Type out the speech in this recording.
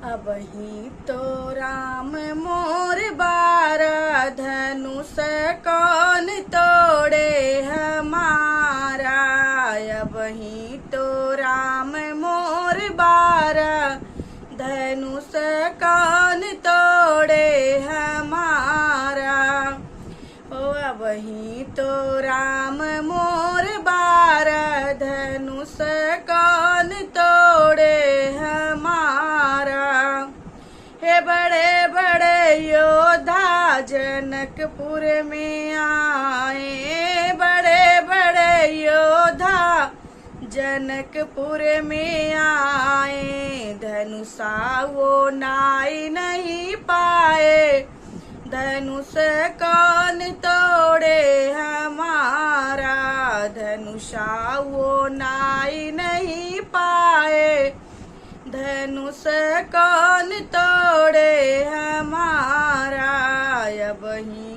अब ही तो राम मोर बारा धनुष कौन तोड़े हमारा। अब ही तो राम मोर बारा धनुष कौन तोड़े हमारा। ओ अब ही तो राम मोर बारा धनुष कौन तोड़े हमारा। हे बड़े बड़े योद्धा जनकपुर में आए, बड़े बड़े योद्धा जनकपुर में आए। धनुषा वो नाई नहीं पाए, धनुष कौन तोड़े हमारा। धनुषा वो नाई नहीं पाए, धनुष कौन तोड़े हमारा। अब ही